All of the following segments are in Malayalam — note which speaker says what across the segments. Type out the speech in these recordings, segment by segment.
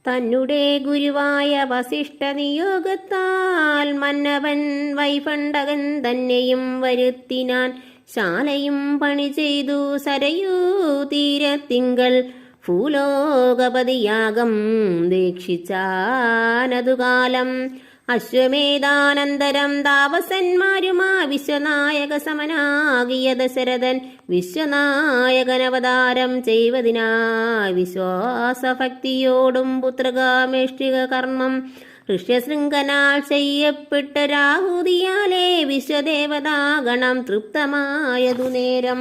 Speaker 1: തന്നെ ഗുരുവായ വസിഷ്ഠ നിയോഗത്താൽ മന്നവൻ വൈഫണ്ടകൻ തന്നെയും വരുത്തിനാൻ. ശാലയും പണി ചെയ്തു സരയൂ തീരത്തിങ്കൽ ഭൂലോകപതിയാഗം ദീക്ഷിച്ചാനതുകാലം. അശ്വമേധാനന്തരം താപസന്മാരുമാ വിശ്വനായക സമനാകിയ ദശരഥൻ വിശ്വനായകനവതാരം ചെയ്വതിനായി വിശ്വാസഭക്തിയോടും പുത്രകാമേഷ്ടിക കർമ്മം ഋഷ്യശൃംഖനാൽ ചെയ്യപ്പെട്ട രാഹുതിയാലേ വിശ്വദേവതാഗണം തൃപ്തമായതു നേരം.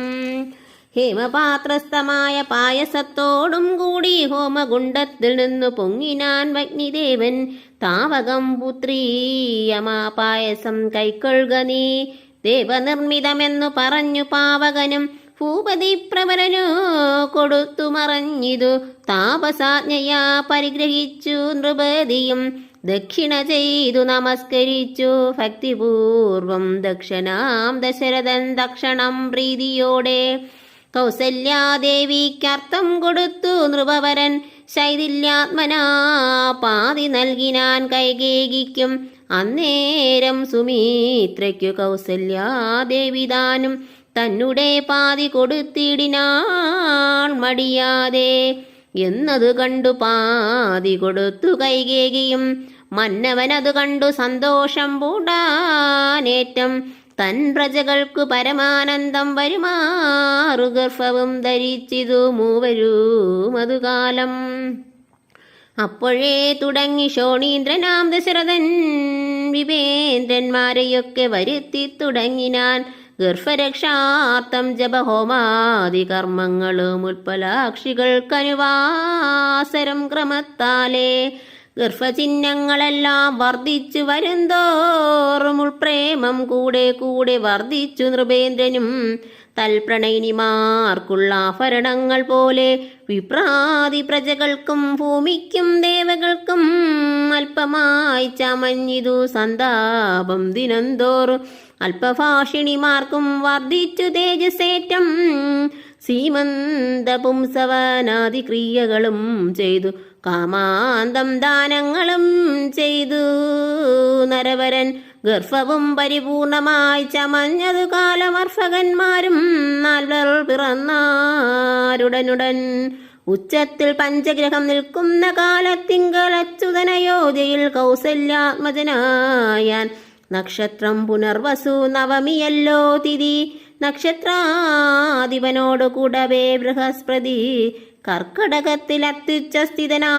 Speaker 1: ഹേമപാത്രസ്ഥമായ പായസത്തോടും കൂടി ഹോമകുണ്ടത്തിൽ നിന്നു പൊങ്ങിനാൻ വഗ്നിദേവൻ. താവകം പുത്രീയമാ പായസം കൈക്കൊള്ളുക നീ ദേവനിർമ്മിതമെന്നു പറഞ്ഞു പാവകനും ഭൂപതി പ്രവരനു കൊടുത്തു മറഞ്ഞിതു. താപസാജ്ഞയാ പരിഗ്രഹിച്ചു നൃപതിയും ദക്ഷിണ ചെയ്തു നമസ്കരിച്ചു ഭക്തിപൂർവം ദക്ഷനാം ദശരഥൻ തക്ഷണം പ്രീതിയോടെ. കൗസല്യാദേവിക്കർത്ഥം കൊടുത്തു നൃപവരൻ ശൈഥില്യാത്മനാ പാതി നൽകിനാൻ കൈകേകിക്കും. അന്നേരം സുമിത്രയ്ക്കു കൗസല്യാദേവിദാനും തന്നെ പാതി കൊടുത്തിടിനാൾ മടിയാതെ. എന്നതു കണ്ടു പാതി കൊടുത്തു കൈകേകിയും മന്നവനതു കണ്ടു സന്തോഷം പൂണ്ടാനേറ്റം. തൻ പ്രജകൾക്കു പരമാനന്ദം വരുമാറു ഗർഭവും ധരിച്ചിതു മൂവരും അതുകാലം. അപ്പോഴേ തുടങ്ങി ശോണീന്ദ്രനാം ദശരഥൻ വിവേന്ദ്രന്മാരെയൊക്കെ വരുത്തി തുടങ്ങിനാൻ. ഗർഭരക്ഷാർത്ഥം ജപഹോമാദി കർമ്മങ്ങളും ഉൽപ്പലാക്ഷികൾക്കനുവാസരം ക്രമത്താലേ. ഗർഭചിഹ്നങ്ങളെല്ലാം വർദ്ധിച്ചു വരുന്തോറും ഉൾപ്രേമം കൂടെ കൂടെ വർദ്ധിച്ചു നൃപേന്ദ്രനും. തൽപ്രണയിനിമാർക്കുള്ള ആഭരണങ്ങൾ പോലെ വിപ്രാതി പ്രജകൾക്കും ഭൂമിക്കും ദേവകൾക്കും അല്പമായി ചമഞ്ഞിതു സന്താപം ദിനംതോറും. അല്പഭാഷിണിമാർക്കും വർദ്ധിച്ചു തേജസേറ്റം. സീമന്ത പുംസവനാദി ക്രിയകളും ചെയ്തു കാമാന്തം ദാനങ്ങളും ചെയ്തു നരവരൻ. ഗർഭവും പരിപൂർണമായി ചമഞ്ഞതു കാലമർഭകന്മാരും നാൽവർ പിറന്നാരുടനുടൻ. ഉച്ചത്തിൽ പഞ്ചഗ്രഹം നിൽക്കുന്ന കാലത്തിങ്കൽ അച്യുതനയോധ്യയിൽ കൗസല്യാത്മജനായാൻ. നക്ഷത്രം പുനർവസു നവമിയല്ലോ തിഥി. നക്ഷത്രാധിപനോടു കൂടവേ ബൃഹസ്പതി കർക്കടകത്തിൽ അത്യുച്ച സ്ഥിതനാ